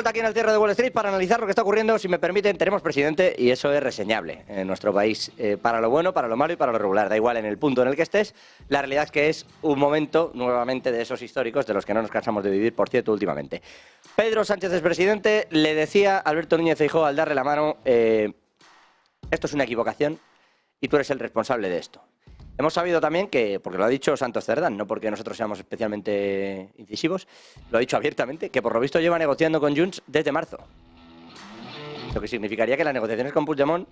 vuelta aquí en el cierre de Wall Street para analizar lo que está ocurriendo. Si me permiten, tenemos presidente y eso es reseñable en nuestro país. Para lo bueno, para lo malo y para lo regular. Da igual en el punto en el que estés. La realidad es que es un momento, nuevamente, de esos históricos de los que no nos cansamos de vivir, por cierto, últimamente. Pedro Sánchez es presidente. Le decía Alberto Núñez Feijóo al darle la mano, esto es una equivocación y tú eres el responsable de esto. Hemos sabido también que, porque lo ha dicho Santos Cerdán, no porque nosotros seamos especialmente incisivos, lo ha dicho abiertamente, que por lo visto lleva negociando con Junts desde marzo. Lo que significaría que las negociaciones con Puigdemont,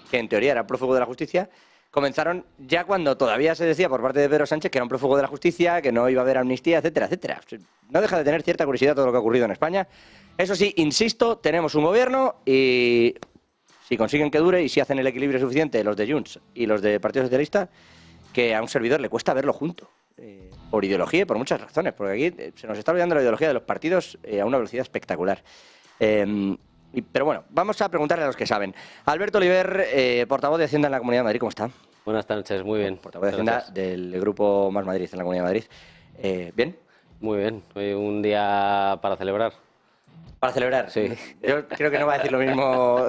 que en teoría era prófugo de la justicia, comenzaron ya cuando todavía se decía por parte de Pedro Sánchez que era un prófugo de la justicia, que no iba a haber amnistía, etcétera, etcétera. No deja de tener cierta curiosidad todo lo que ha ocurrido en España. Eso sí, insisto, tenemos un gobierno y si consiguen que dure y si hacen el equilibrio suficiente los de Junts y los de Partido Socialista, que a un servidor le cuesta verlo junto, por ideología y por muchas razones, porque aquí se nos está olvidando la ideología de los partidos a una velocidad espectacular. Pero bueno, vamos a preguntarle a los que saben. Alberto Oliver, portavoz de Hacienda en la Comunidad de Madrid, ¿cómo está? Buenas noches, muy bien. Portavoz de Hacienda del Grupo Más Madrid en la Comunidad de Madrid. ¿Bien? Muy bien, hoy un día para celebrar. Para celebrar. Sí. Yo creo que no va a decir lo mismo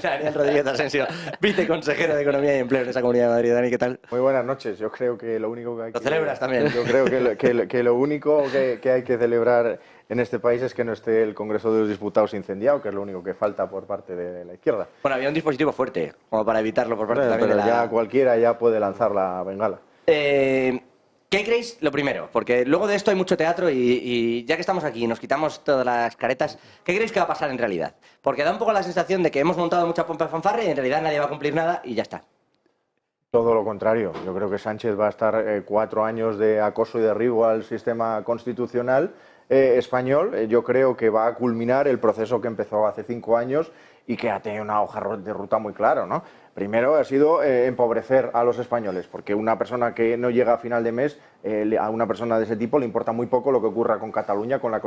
Daniel Rodríguez Asensio, viceconsejero de Economía y Empleo en esa Comunidad de Madrid. Dani, ¿qué tal? Muy buenas noches. Yo creo que lo único que hay ¿Lo celebras también? Yo creo que lo único que hay que celebrar en este país es que no esté el Congreso de los Diputados incendiado, que es lo único que falta por parte de la izquierda. Bueno, había un dispositivo fuerte, como para evitarlo por parte también pero de la... ya cualquiera ya puede lanzar la bengala. ¿Qué creéis? Lo primero, porque luego de esto hay mucho teatro y ya que estamos aquí y nos quitamos todas las caretas, ¿qué creéis que va a pasar en realidad? Porque da un poco la sensación de que hemos montado mucha pompa de fanfarre y en realidad nadie va a cumplir nada y ya está. Todo lo contrario. Yo creo que Sánchez va a estar 4 años de acoso y derribo al sistema constitucional español. Yo creo que va a culminar el proceso que empezó hace 5 años y que ha tenido una hoja de ruta muy clara, ¿no? Primero ha sido empobrecer a los españoles, porque una persona que no llega a final de mes, a una persona de ese tipo le importa muy poco lo que ocurra con Cataluña con la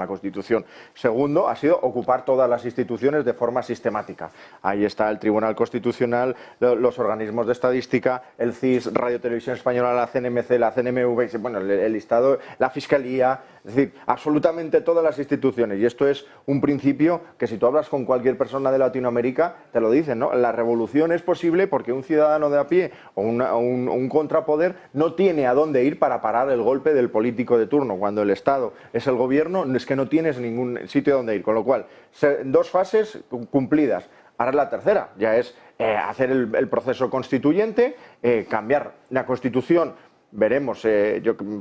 Constitución. Segundo, ha sido ocupar todas las instituciones de forma sistemática. Ahí está el Tribunal Constitucional, los organismos de estadística, el CIS, Radio Televisión Española, la CNMC, la CNMV, bueno, el listado, la Fiscalía, es decir, absolutamente todas las instituciones. Y esto es un principio que si tú hablas con cualquier persona de Latinoamérica, te lo dicen, ¿no? La revolución es posible porque un ciudadano de a pie o un contrapoder no tiene a dónde ir para parar el golpe del político de turno. Cuando el Estado es el gobierno, es que no tienes ningún sitio donde ir. Con lo cual, 2 fases cumplidas. Ahora la tercera, ya es hacer el proceso constituyente, cambiar la Constitución, veremos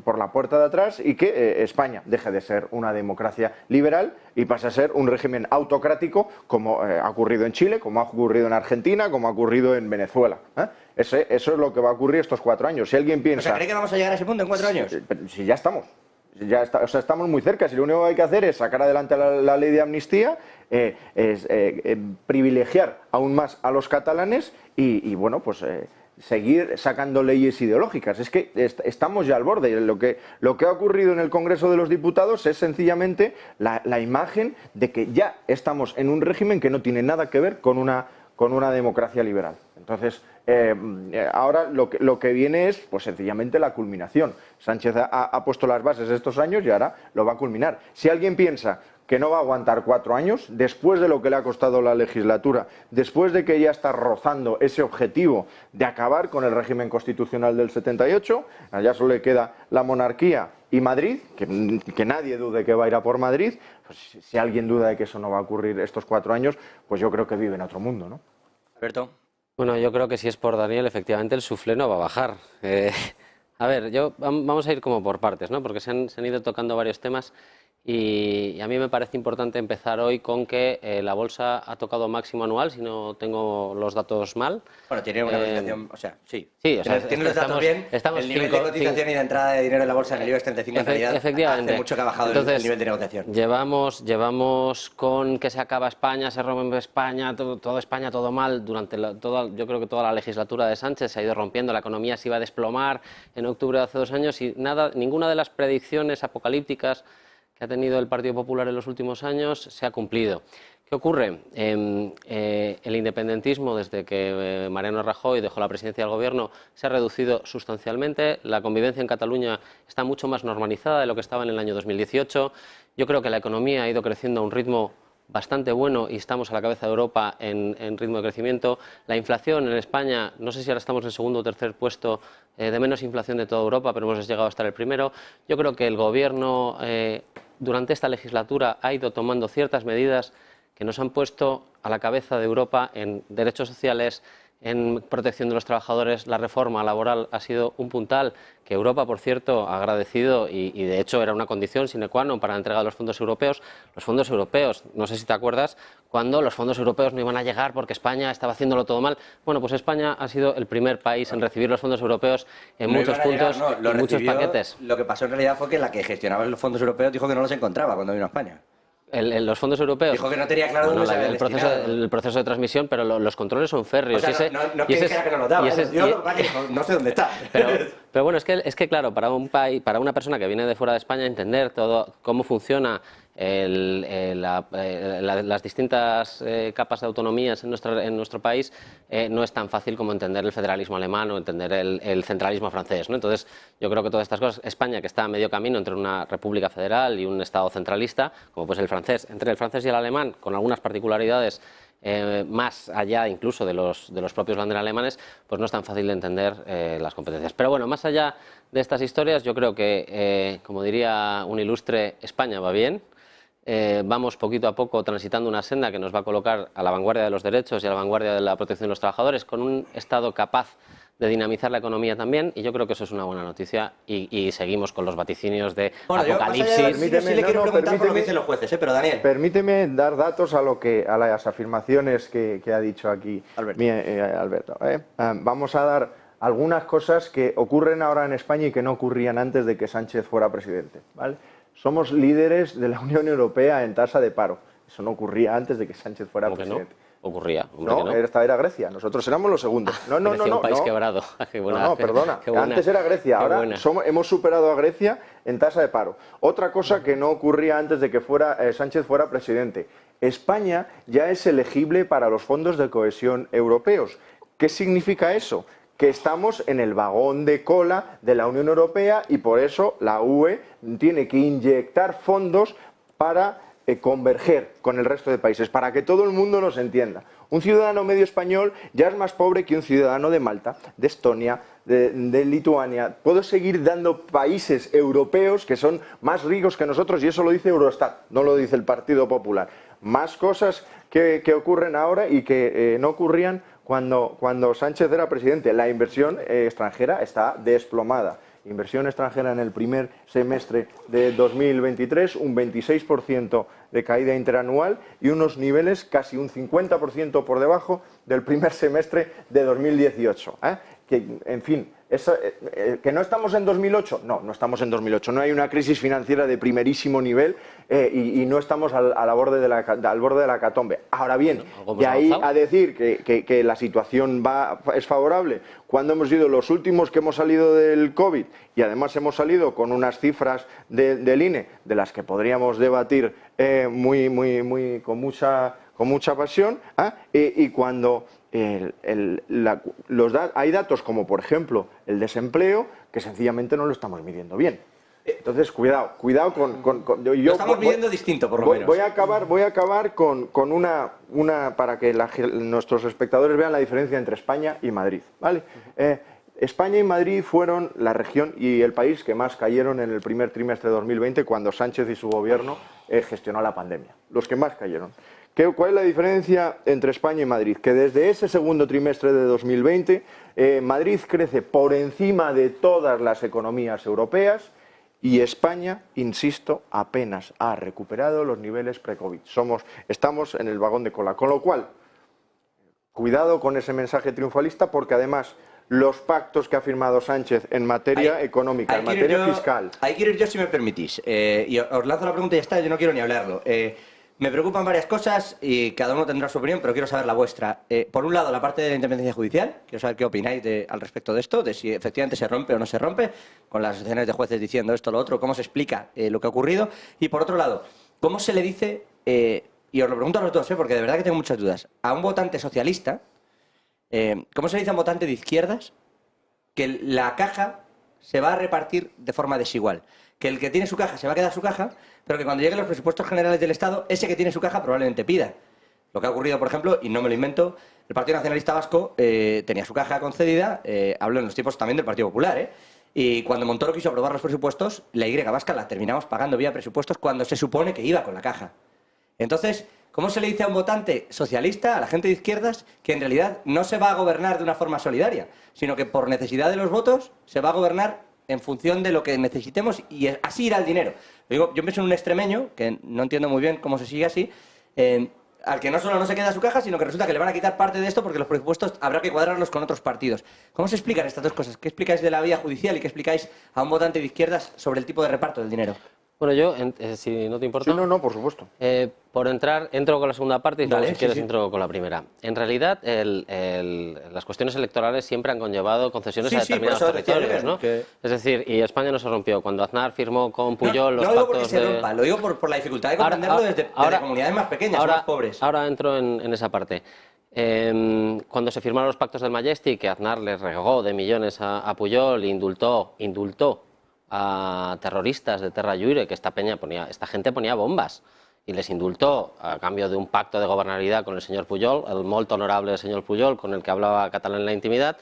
por la puerta de atrás, y que España deje de ser una democracia liberal y pase a ser un régimen autocrático, como ha ocurrido en Chile, como ha ocurrido en Argentina, como ha ocurrido en Venezuela. Eso es lo que va a ocurrir estos 4 años. Si alguien piensa... O sea, ¿cree que vamos a llegar a ese punto en 4 años? Si ya estamos. O sea, estamos muy cerca. Si lo único que hay que hacer es sacar adelante la ley de amnistía, privilegiar aún más a los catalanes y bueno, pues... seguir sacando leyes ideológicas. Es que estamos ya al borde. Lo que ha ocurrido en el Congreso de los Diputados es sencillamente la imagen de que ya estamos en un régimen que no tiene nada que ver con una democracia liberal. Entonces, ahora lo que viene es, pues sencillamente, la culminación. Sánchez ha puesto las bases estos años y ahora lo va a culminar. Si alguien piensa que no va a aguantar 4 años, después de lo que le ha costado la legislatura, después de que ya está rozando ese objetivo de acabar con el régimen constitucional del 78, allá solo le queda la monarquía y Madrid, que nadie dude que va a ir a por Madrid. Pues si alguien duda de que eso no va a ocurrir estos 4 años, pues yo creo que vive en otro mundo, ¿no? Alberto. Bueno, yo creo que si es por Daniel, efectivamente el suflé no va a bajar. A ver, vamos a ir como por partes, ¿no? Porque se han ido tocando varios temas. Y a mí me parece importante empezar hoy con que la bolsa ha tocado máximo anual, si no tengo los datos mal. Bueno, tiene una cotización, o sea, sí. Sí, o sea, tiene los datos bien. El nivel de cotización y de entrada de dinero en la bolsa en el IBEX 35 en realidad efectivamente. hace mucho que ha bajado el nivel de negociación. Llevamos con que se acaba España, se rompe España, todo mal durante yo creo que toda la legislatura de Sánchez se ha ido rompiendo, la economía se iba a desplomar en octubre de hace 2 años y ninguna de las predicciones apocalípticas que ha tenido el Partido Popular en los últimos años se ha cumplido. ¿Qué ocurre? El independentismo, desde que Mariano Rajoy dejó la presidencia del Gobierno, se ha reducido sustancialmente. La convivencia en Cataluña está mucho más normalizada de lo que estaba en el año 2018. Yo creo que la economía ha ido creciendo a un ritmo bastante bueno y estamos a la cabeza de Europa en ritmo de crecimiento. La inflación en España, no sé si ahora estamos en el segundo o tercer puesto de menos inflación de toda Europa, pero hemos llegado a estar el primero. Yo creo que el Gobierno durante esta legislatura ha ido tomando ciertas medidas que nos han puesto a la cabeza de Europa en derechos sociales, en protección de los trabajadores. La reforma laboral ha sido un puntal que Europa, por cierto, ha agradecido y de hecho era una condición sine qua non para la entrega de los fondos europeos. Los fondos europeos, no sé si te acuerdas, cuando los fondos europeos no iban a llegar porque España estaba haciéndolo todo mal. Bueno, pues España ha sido el primer país en recibir los fondos europeos en muchos puntos y muchos paquetes. Lo que pasó en realidad fue que la que gestionaba los fondos europeos dijo que no los encontraba cuando vino a España. Los fondos europeos. Dijo que no tenía claro dónde se había destinado. El proceso de transmisión, pero los controles son férreos. O sea, no que dijera que no lo daba. No sé dónde está. Pero bueno, es que claro, para un país, para una persona que viene de fuera de España, entender todo cómo funciona las distintas capas de autonomías en nuestro país no es tan fácil como entender el federalismo alemán o entender el centralismo francés, ¿no? Entonces, yo creo que todas estas cosas, España, que está a medio camino entre una república federal y un Estado centralista, como pues el francés, entre el francés y el alemán, con algunas particularidades más allá incluso de los propios Länder alemanes, pues no es tan fácil de entender las competencias. Pero bueno, más allá de estas historias, yo creo que, como diría un ilustre, España va bien. Vamos poquito a poco transitando una senda que nos va a colocar a la vanguardia de los derechos y a la vanguardia de la protección de los trabajadores, con un Estado capaz de dinamizar la economía también, y yo creo que eso es una buena noticia, y seguimos con los vaticinios de apocalipsis. Sí le quiero preguntar por lo que dicen los jueces, pero Daniel. Permíteme dar datos a las afirmaciones que ha dicho aquí Alberto. Vamos a dar algunas cosas que ocurren ahora en España y que no ocurrían antes de que Sánchez fuera presidente, ¿vale? Somos líderes de la Unión Europea en tasa de paro. Eso no ocurría antes de que Sánchez fuera presidente. No? Ocurría. No, esta era Grecia. Nosotros éramos los segundos. No. Un país quebrado. Perdona. Antes era Grecia. Ahora hemos superado a Grecia en tasa de paro. Otra cosa que no ocurría antes de que Sánchez fuera presidente. España ya es elegible para los fondos de cohesión europeos. ¿Qué significa eso? Que estamos en el vagón de cola de la Unión Europea y por eso la UE tiene que inyectar fondos para converger con el resto de países, para que todo el mundo nos entienda. Un ciudadano medio español ya es más pobre que un ciudadano de Malta, de Estonia, de Lituania. Puedo seguir dando países europeos que son más ricos que nosotros, y eso lo dice Eurostat, no lo dice el Partido Popular. Más cosas que ocurren ahora y que no ocurrían cuando Sánchez era presidente. La inversión extranjera está desplomada. Inversión extranjera en el primer semestre de 2023, un 26% de caída interanual y unos niveles casi un 50% por debajo del primer semestre de 2018. Que, en fin, ¿que no estamos en 2008? No estamos en 2008. No hay una crisis financiera de primerísimo nivel y no estamos al borde de la hecatombe. Ahora bien, de ahí a decir que la situación es favorable, cuando hemos sido los últimos que hemos salido del COVID y además hemos salido con unas cifras del INE de las que podríamos debatir con mucha pasión, y cuando hay datos como, por ejemplo, el desempleo, que sencillamente no lo estamos midiendo bien. Entonces, cuidado lo estamos midiendo distinto, por lo menos. Voy a acabar con una para que nuestros espectadores vean la diferencia entre España y Madrid, ¿vale? España y Madrid fueron la región y el país que más cayeron en el primer trimestre de 2020 cuando Sánchez y su gobierno gestionó la pandemia. Los que más cayeron. ¿Cuál es la diferencia entre España y Madrid? Que desde ese segundo trimestre de 2020 Madrid crece por encima de todas las economías europeas y España, insisto, apenas ha recuperado los niveles pre-COVID. Estamos en el vagón de cola. Con lo cual, cuidado con ese mensaje triunfalista, porque además los pactos que ha firmado Sánchez en materia económica, en materia fiscal... Ahí quiero ir yo, si me permitís. Y os lanzo la pregunta y ya está, yo no quiero ni hablarlo. Me preocupan varias cosas y cada uno tendrá su opinión, pero quiero saber la vuestra. Por un lado, la parte de la independencia judicial. Quiero saber qué opináis al respecto de esto, de si efectivamente se rompe o no se rompe, con las asociaciones de jueces diciendo esto o lo otro, cómo se explica lo que ha ocurrido. Y por otro lado, ¿cómo se le dice, y os lo pregunto a los dos, porque de verdad que tengo muchas dudas, a un votante socialista, cómo se le dice a un votante de izquierdas que la caja se va a repartir de forma desigual? Que el que tiene su caja se va a quedar su caja, pero que cuando lleguen los presupuestos generales del Estado, ese que tiene su caja probablemente pida. Lo que ha ocurrido, por ejemplo, y no me lo invento, el Partido Nacionalista Vasco tenía su caja concedida, hablo en los tiempos también del Partido Popular, y cuando Montoro quiso aprobar los presupuestos, la Y vasca la terminamos pagando vía presupuestos cuando se supone que iba con la caja. Entonces, ¿cómo se le dice a un votante socialista, a la gente de izquierdas, que en realidad no se va a gobernar de una forma solidaria, sino que por necesidad de los votos se va a gobernar en función de lo que necesitemos y así irá el dinero? Yo pienso en un extremeño, que no entiendo muy bien cómo se sigue así, al que no solo no se queda su caja, sino que resulta que le van a quitar parte de esto porque los presupuestos habrá que cuadrarlos con otros partidos. ¿Cómo se explican estas dos cosas? ¿Qué explicáis de la vía judicial y qué explicáis a un votante de izquierdas sobre el tipo de reparto del dinero? Bueno, yo, si no te importa... Sí, no, por supuesto. Por entro con la segunda parte y luego, Vale, si quieres, sí. entro con la primera. En realidad, las cuestiones electorales siempre han conllevado concesiones a determinados territorios, ¿no? Es decir, y España no se rompió. Cuando Aznar firmó con Pujol los no lo digo pactos porque se rompa, lo digo por la dificultad de comprenderlo desde comunidades más pequeñas, más pobres. Ahora entro en esa parte. Cuando se firmaron los pactos del Majestic, que Aznar les regó de millones a Pujol, indultó a terroristas de Terra Lliure, que esta gente ponía bombas, y les indultó a cambio de un pacto de gobernabilidad con el señor Pujol, el molt honorable señor Pujol, con el que hablaba catalán en la intimidad.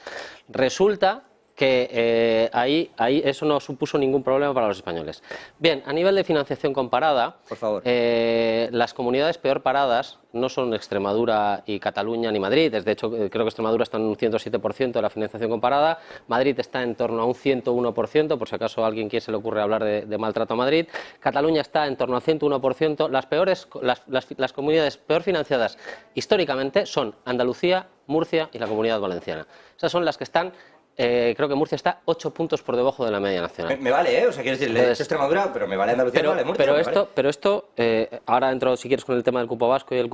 Resulta que ahí eso no supuso ningún problema para los españoles. Bien, a nivel de financiación comparada, por favor, las comunidades peor paradas no son Extremadura y Cataluña ni Madrid. De hecho, creo que Extremadura está en un 107% de la financiación comparada, Madrid está en torno a un 101%, por si acaso a alguien se le ocurre hablar de maltrato a Madrid. Cataluña está en torno a 101%. Las comunidades peor financiadas históricamente son Andalucía, Murcia y la Comunidad Valenciana. Esas son las que están... creo que Murcia está 8 puntos por debajo de la media nacional. Me vale, o sea, quiero decir, le he hecho Extremadura, pero me vale Andalucía, me vale Murcia. Pero esto, ahora entro, si quieres, con el tema del cupo vasco y el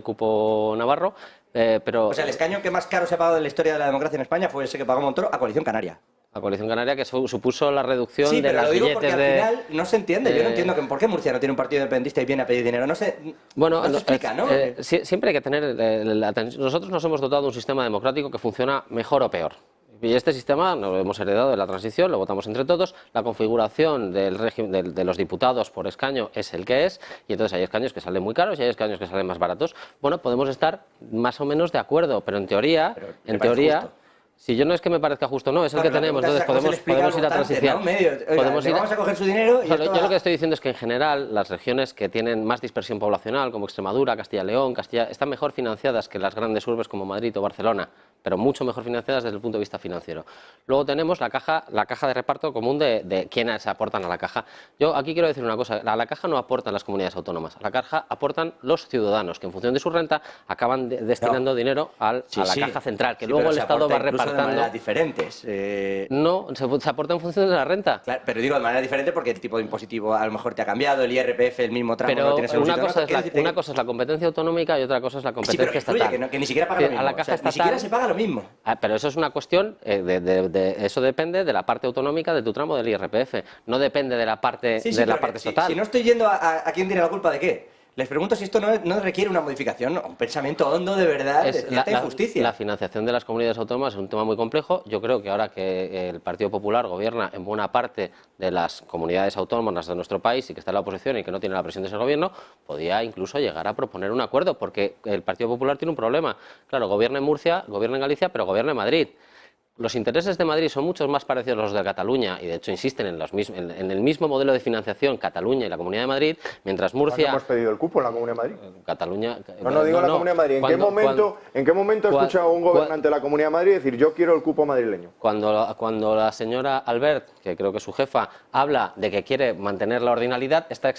cupo navarro, pero... O sea, el escaño que más caro se ha pagado en la historia de la democracia en España fue ese que pagó Montoro a Coalición Canaria. A Coalición Canaria, que supuso la reducción de las billetes de... Sí, pero lo digo porque al final no se entiende. Yo no entiendo por qué Murcia no tiene un partido independentista y viene a pedir dinero. No sé, bueno, no se explica, ¿no? Siempre hay que tener la atención. Nosotros nos hemos dotado de un sistema democrático que funciona mejor o peor. Y este sistema lo hemos heredado de la transición, lo votamos entre todos. La configuración del régimen de los diputados por escaño es el que es, y entonces hay escaños que salen muy caros y hay escaños que salen más baratos. Bueno, podemos estar más o menos de acuerdo, pero en teoría, si yo no es que me parezca justo, no, es el que tenemos, entonces podemos ir a transición. Vamos a coger su dinero y yo lo que estoy diciendo es que en general las regiones que tienen más dispersión poblacional, como Extremadura, Castilla y León, están mejor financiadas que las grandes urbes como Madrid o Barcelona, pero mucho mejor financiadas desde el punto de vista financiero. Luego tenemos la caja de reparto común de quienes aportan a la caja. Yo aquí quiero decir una cosa, a la caja no aportan las comunidades autónomas, a la caja aportan los ciudadanos, que en función de su renta acaban destinando dinero a la caja central, que luego el Estado va repartiendo. De maneras diferentes. No, se aporta en función de la renta. Claro, pero digo de manera diferente porque el tipo de impositivo a lo mejor te ha cambiado, el IRPF, el mismo tramo, pero no tienes una cosa es la competencia autonómica y otra cosa es la competencia estatal. Que ni siquiera paga lo mismo. A la caja estatal, ni siquiera se paga lo mismo. Pero eso es una cuestión, eso depende de la parte autonómica de tu tramo del IRPF, no depende de la parte estatal. Si no estoy yendo a quién tiene la culpa de qué. Les pregunto si esto no requiere una modificación, un pensamiento hondo de verdad, de cierta injusticia. La financiación de las comunidades autónomas es un tema muy complejo. Yo creo que ahora que el Partido Popular gobierna en buena parte de las comunidades autónomas de nuestro país y que está en la oposición y que no tiene la presión de ese gobierno, podía incluso llegar a proponer un acuerdo, porque el Partido Popular tiene un problema. Claro, gobierna en Murcia, gobierna en Galicia, pero gobierna en Madrid. Los intereses de Madrid son mucho más parecidos a los de Cataluña y de hecho insisten en el mismo modelo de financiación Cataluña y la Comunidad de Madrid, mientras Murcia... ¿Cuándo hemos pedido el cupo en la Comunidad de Madrid? Cataluña... No digo la Comunidad de Madrid. ¿En qué momento he escuchado a un gobernante de la Comunidad de Madrid decir yo quiero el cupo madrileño? Cuando la señora Albert, que creo que es su jefa, habla de que quiere mantener la ordinalidad, está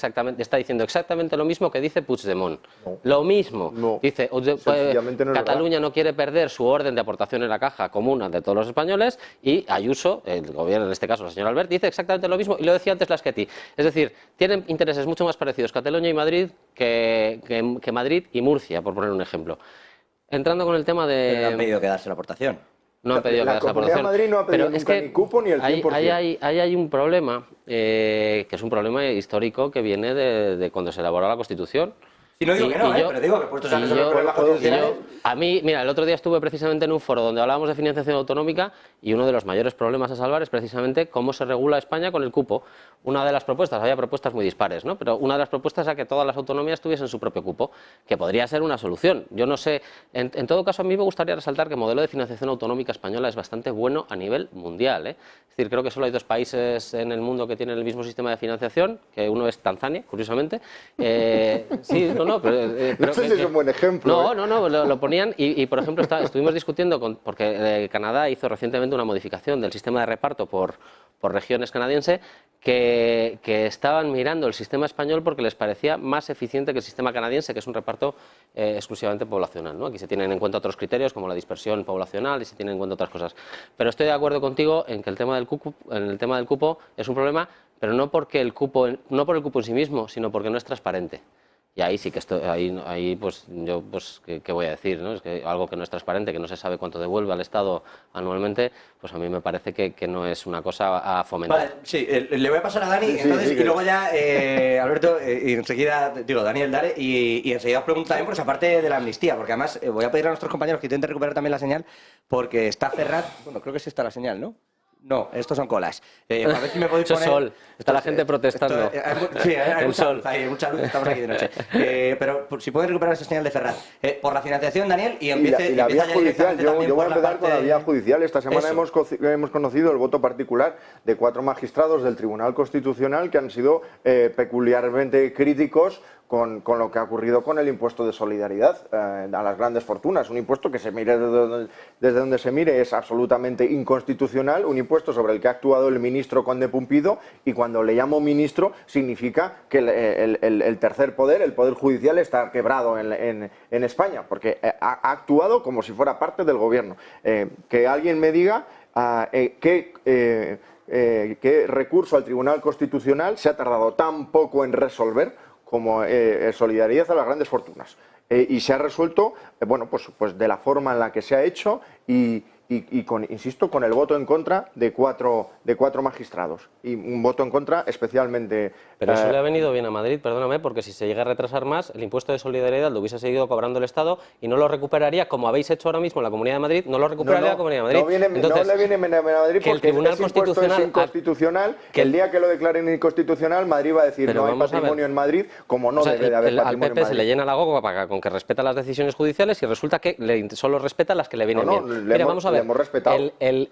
diciendo exactamente lo mismo que dice Puigdemont. No. Lo mismo. No. Dice, Cataluña no quiere perder su orden de aportación en la caja común de todos los los españoles, y Ayuso, el gobierno, en este caso la señora Albert, dice exactamente lo mismo, y lo decía antes la Schetti. Es decir, tienen intereses mucho más parecidos Cataluña y Madrid que Madrid y Murcia, por poner un ejemplo. Entrando con el tema de... Pero no han pedido quedarse la aportación. No han pedido la quedarse la Comunidad de aportación. Madrid no ha pedido Pero nunca ni cupo ni el 100%. Ahí hay un problema, que es un problema histórico que viene de cuando se elaboró la Constitución. Y no digo que no, pero digo que puestos a resolver problemas constitucionales... A mí, mira, el otro día estuve precisamente en un foro donde hablábamos de financiación autonómica y uno de los mayores problemas a salvar es precisamente cómo se regula España con el cupo. Una de las propuestas, había propuestas muy dispares, ¿no? Pero una de las propuestas era que todas las autonomías tuviesen su propio cupo, que podría ser una solución. Yo no sé, en todo caso a mí me gustaría resaltar que el modelo de financiación autonómica española es bastante bueno a nivel mundial, ¿eh? Es decir, creo que solo hay 2 países en el mundo que tienen el mismo sistema de financiación, que uno es Tanzania, curiosamente. Sí, no, pero no sé si es un buen ejemplo. No, lo ponían y por ejemplo, estuvimos discutiendo, porque Canadá hizo recientemente una modificación del sistema de reparto por regiones canadiense, que estaban mirando el sistema español porque les parecía más eficiente que el sistema canadiense, que es un reparto exclusivamente poblacional, ¿no? Aquí se tienen en cuenta otros criterios como la dispersión poblacional y se tienen en cuenta otras cosas. Pero estoy de acuerdo contigo en que el tema del cupo es un problema, pero no por el cupo en sí mismo, sino porque no es transparente. Y ahí sí que ahí pues yo pues ¿qué voy a decir? ¿No? Es que algo que no es transparente, que no se sabe cuánto devuelve al Estado anualmente, pues a mí me parece que no es una cosa a fomentar. Vale, sí, le voy a pasar a Dani, entonces, y luego ya Alberto, y enseguida, digo, Daniel, dale, y enseguida os pregunto también por esa parte de la amnistía, porque además voy a pedir a nuestros compañeros que intenten recuperar también la señal, porque está Ferrat, bueno, creo que sí está la señal, ¿no? No, estos son colas. A ver si me podéis poner... sol. Está la gente protestando. Sí, hay mucha luz, estamos aquí de noche. Pero si pueden recuperar esa señal de Ferrat. Por la financiación, Daniel, y la vía judicial. Yo voy a empezar con la vía judicial. Esta semana hemos conocido el voto particular de 4 magistrados del Tribunal Constitucional que han sido peculiarmente críticos con lo que ha ocurrido con el impuesto de solidaridad a las grandes fortunas. Un impuesto que se mire desde donde se mire es absolutamente inconstitucional, un impuesto sobre el que ha actuado el ministro Conde Pumpido, y cuando le llamo ministro significa que el tercer poder, el poder judicial, está quebrado en España, porque ha actuado como si fuera parte del gobierno. Que alguien me diga qué recurso al Tribunal Constitucional se ha tardado tan poco en resolver como solidaridad a las grandes fortunas. Y se ha resuelto, bueno, pues de la forma en la que se ha hecho y insisto, con el voto en contra de cuatro magistrados. Y un voto en contra especialmente... Pero eso le ha venido bien a Madrid, perdóname, porque si se llega a retrasar más, el impuesto de solidaridad lo hubiese seguido cobrando el Estado y no lo recuperaría, como habéis hecho ahora mismo en la Comunidad de Madrid, no lo recuperaría la Comunidad de Madrid. No le viene a Madrid porque el Tribunal Constitucional es inconstitucional. El día que lo declaren inconstitucional, Madrid va a decir no hay patrimonio en Madrid, como no debe de haber patrimonio en Madrid. Al PP se le llena la boca con que respeta las decisiones judiciales y resulta que solo respeta las que le vienen bien. Mira, vamos a ver. Hemos respetado. El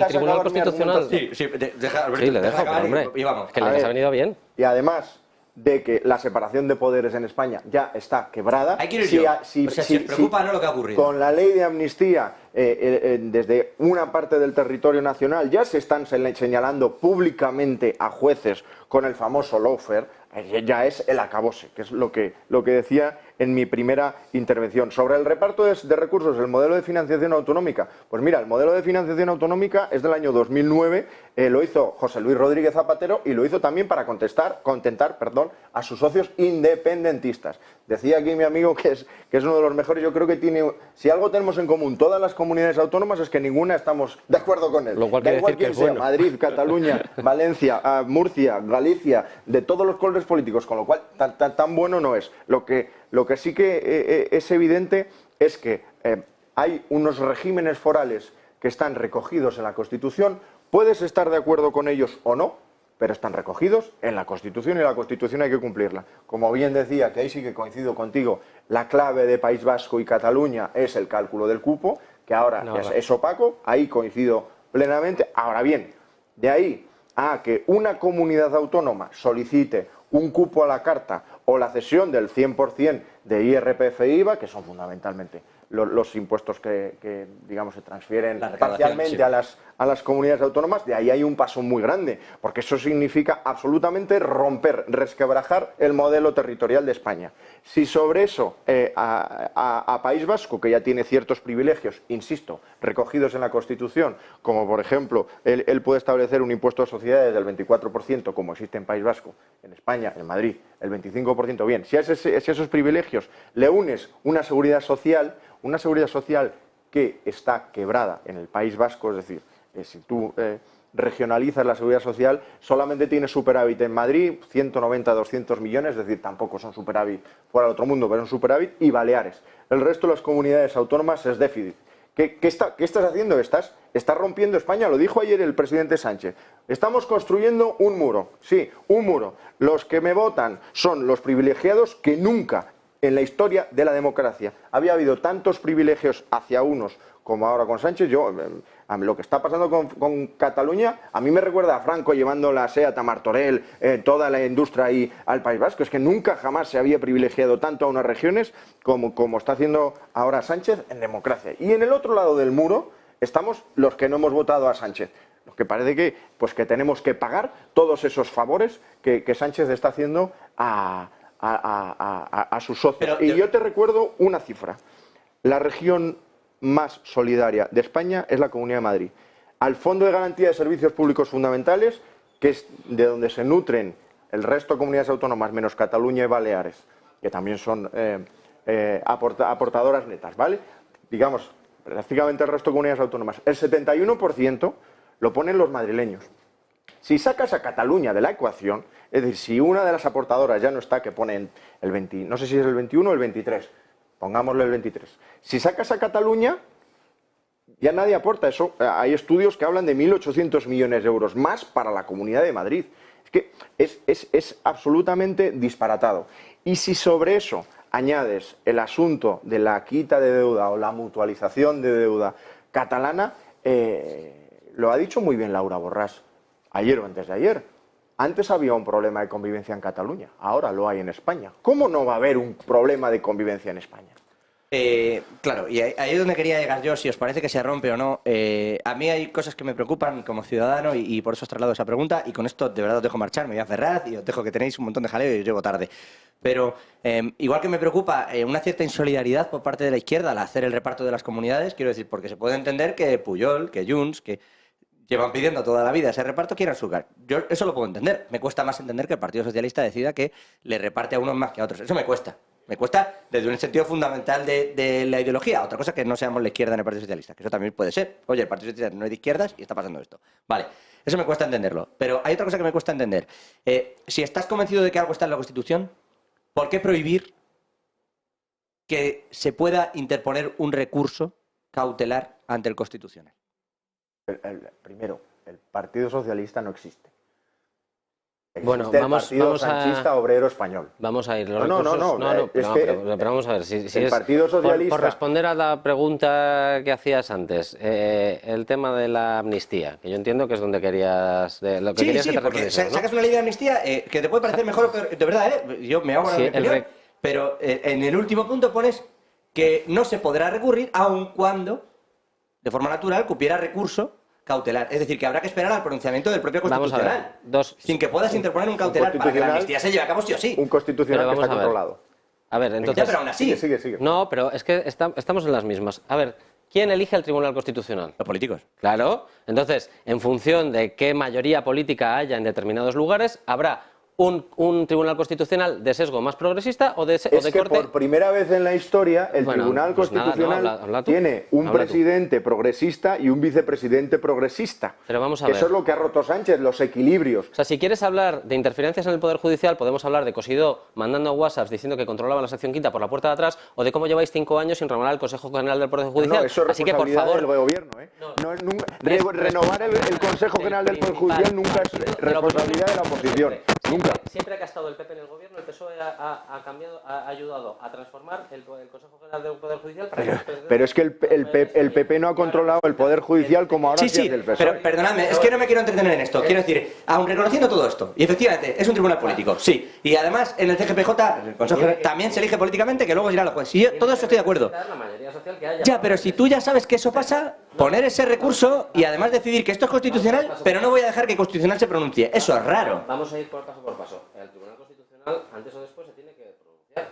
Tribunal Constitucional... Sí, le dejo acabar, hombre, y vamos. Que les ha venido bien. Y además de que la separación de poderes en España ya está quebrada. Hay que ir si os preocupa no lo que ha ocurrido. Con la ley de amnistía, desde una parte del territorio nacional ya se están señalando públicamente a jueces con el famoso lawfare, ya es el acabose, que es lo que decía en mi primera intervención. Sobre el reparto de recursos, el modelo de financiación autonómica. Pues mira, el modelo de financiación autonómica es del año 2009, lo hizo José Luis Rodríguez Zapatero y lo hizo también para contentar a sus socios independentistas. Decía aquí mi amigo que es uno de los mejores. Yo creo que si algo tenemos en común todas las comunidades autónomas es que ninguna estamos de acuerdo con él. Lo cual quiere decir que es bueno. Madrid, Cataluña, Valencia, Murcia, Galicia, de todos los colores políticos, con lo cual tan bueno no es. Lo que sí que es evidente es que hay unos regímenes forales que están recogidos en la Constitución. Puedes estar de acuerdo con ellos o no, pero están recogidos en la Constitución y la Constitución hay que cumplirla. Como bien decía, que ahí sí que coincido contigo, la clave de País Vasco y Cataluña es el cálculo del cupo, que ahora es opaco, ahí coincido plenamente. Ahora bien, de ahí a que una comunidad autónoma solicite un cupo a la carta o la cesión del 100% de IRPF e IVA, que son fundamentalmente los impuestos que digamos, se transfieren parcialmente sí. a las comunidades autónomas. De ahí hay un paso muy grande, porque eso significa absolutamente romper, resquebrajar el modelo territorial de España. Si sobre eso a País Vasco, que ya tiene ciertos privilegios, insisto, recogidos en la Constitución, como por ejemplo, él puede establecer un impuesto de sociedades del 24%, como existe en País Vasco, en España, en Madrid, el 25%, bien, si a esos privilegios le unes una seguridad social que está quebrada en el País Vasco, es decir, si tú regionalizas la seguridad social, solamente tiene superávit en Madrid, 190, 200 millones, es decir, tampoco son superávit fuera del otro mundo, pero son superávit, y Baleares. El resto de las comunidades autónomas es déficit. ¿Qué estás haciendo? Estás rompiendo España, lo dijo ayer el presidente Sánchez. Estamos construyendo un muro, sí, un muro. Los que me votan son los privilegiados que nunca en la historia de la democracia había habido tantos privilegios hacia unos como ahora con Sánchez. Lo que está pasando con Cataluña, a mí me recuerda a Franco llevando la SEAT a Martorell, toda la industria ahí al País Vasco. Es que nunca jamás se había privilegiado tanto a unas regiones como está haciendo ahora Sánchez en democracia. Y en el otro lado del muro estamos los que no hemos votado a Sánchez. Lo que parece que tenemos que pagar todos esos favores que Sánchez está haciendo a sus socios. Y yo te recuerdo una cifra. La región más solidaria de España es la Comunidad de Madrid. Al Fondo de Garantía de Servicios Públicos Fundamentales, que es de donde se nutren el resto de comunidades autónomas, menos Cataluña y Baleares, que también son aportadoras netas, ¿vale? Digamos, prácticamente el resto de comunidades autónomas. El 71% lo ponen los madrileños. Si sacas a Cataluña de la ecuación, es decir, si una de las aportadoras ya no está, que ponen el 20, no sé si es el 21 o el 23, pongámosle el 23. Si sacas a Cataluña, ya nadie aporta eso. Hay estudios que hablan de 1.800 millones de euros más para la Comunidad de Madrid. Es que es absolutamente disparatado. Y si sobre eso añades el asunto de la quita de deuda o la mutualización de deuda catalana, lo ha dicho muy bien Laura Borràs, ayer o antes de ayer. Antes había un problema de convivencia en Cataluña, ahora lo hay en España. ¿Cómo no va a haber un problema de convivencia en España? Claro, y ahí es donde quería llegar yo, si os parece que se rompe o no. A mí hay cosas que me preocupan como ciudadano y por eso os traslado esa pregunta, y con esto de verdad os dejo marchar, me voy a Ferraz y os dejo que tenéis un montón de jaleo y os llego tarde. Pero igual que me preocupa una cierta insolidaridad por parte de la izquierda al hacer el reparto de las comunidades, quiero decir, porque se puede entender que Pujol, que Junts, que llevan pidiendo toda la vida ese reparto, quieran su lugar. Yo eso lo puedo entender. Me cuesta más entender que el Partido Socialista decida que le reparte a unos más que a otros. Eso me cuesta. Me cuesta desde un sentido fundamental de la ideología. Otra cosa es que no seamos la izquierda en el Partido Socialista, que eso también puede ser. Oye, el Partido Socialista no es de izquierdas y está pasando esto. Vale, eso me cuesta entenderlo. Pero hay otra cosa que me cuesta entender. Si estás convencido de que algo está en la Constitución, ¿por qué prohibir que se pueda interponer un recurso cautelar ante el Constitucional? Primero, el Partido Socialista no existe. Bueno, el Partido Sanchista Obrero Español. Vamos a ir. Pero vamos a ver. Si el Partido Socialista... Por responder a la pregunta que hacías antes, el tema de la amnistía, que yo entiendo que es donde querías... lo que querías que te porque sacas una ley de amnistía que te puede parecer mejor, pero de verdad, yo me hago la opinión, pero en el último punto pones que no se podrá recurrir aun cuando, de forma natural, cupiera recurso cautelar. Es decir, que habrá que esperar al pronunciamiento del propio Constitucional. Sin que puedas interponer un cautelar para que la amnistía se lleve a cabo sí o sí. Un Constitucional que está controlado. A ver, entonces... pero aún así... Sigue. No, pero es que estamos en las mismas. A ver, ¿quién elige al Tribunal Constitucional? Los políticos. Claro. Entonces, en función de qué mayoría política haya en determinados lugares, habrá un Tribunal Constitucional de sesgo más progresista o de corte... por primera vez en la historia el Tribunal Constitucional habla tiene un presidente progresista y un vicepresidente progresista. Pero vamos a ver. Eso es lo que ha roto Sánchez, los equilibrios. O sea, si quieres hablar de interferencias en el Poder Judicial, podemos hablar de Cosidó mandando WhatsApps diciendo que controlaba la sección quinta por la puerta de atrás, o de cómo lleváis 5 años sin renovar el Consejo General del Poder Judicial. No, eso es así que, por favor, del gobierno, ¿eh? Renovar el Consejo General del Poder Judicial nunca es responsabilidad de la oposición. Siempre que ha estado el PP en el gobierno, el PSOE ha ayudado a transformar el Consejo General del Poder Judicial para pero es que el PP no ha controlado el Poder Judicial como ahora sí del PSOE. Pero perdonadme, es que no me quiero entretener en esto. Quiero decir, aun reconociendo todo esto, y efectivamente es un tribunal político, sí, y además en el CGPJ, el Consejo General, también se elige políticamente, que luego irá a los jueces. Y yo, todo eso estoy de acuerdo. Ya, pero si tú ya sabes que eso pasa, poner ese recurso y además decidir que esto es constitucional, pero no voy a dejar que constitucional se pronuncie. Eso es raro. Vamos a ir por paso. El Tribunal Constitucional, antes o después, se tiene que pronunciar.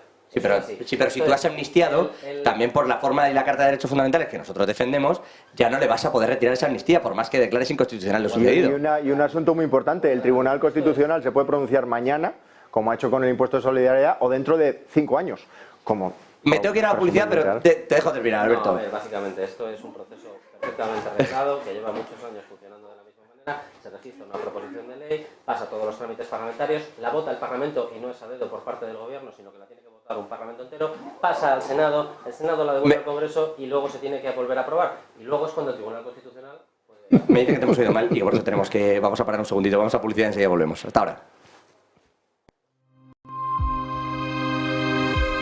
Sí, pero si tú has amnistiado, también por la forma de la Carta de Derechos Fundamentales que nosotros defendemos, ya no le vas a poder retirar esa amnistía, por más que declares inconstitucional lo sucedido. Y un asunto muy importante, el Tribunal Constitucional se puede pronunciar mañana, como ha hecho con el impuesto de solidaridad, o dentro de 5 años, como... Me tengo que ir a la publicidad, pero te dejo terminar, Alberto. No, a ver, básicamente esto es un proceso perfectamente arreglado, que lleva muchos años funcionando de la misma manera, se registra una proposición de ley, pasa todos los trámites parlamentarios, la vota el Parlamento y no es a dedo por parte del Gobierno, sino que la tiene que votar un Parlamento entero, pasa al Senado, el Senado la devuelve al Congreso y luego se tiene que volver a aprobar. Y luego es cuando el Tribunal Constitucional... Me dicen que te hemos oído mal y que por eso vamos a parar un segundito, vamos a publicidad y enseguida volvemos. Hasta ahora.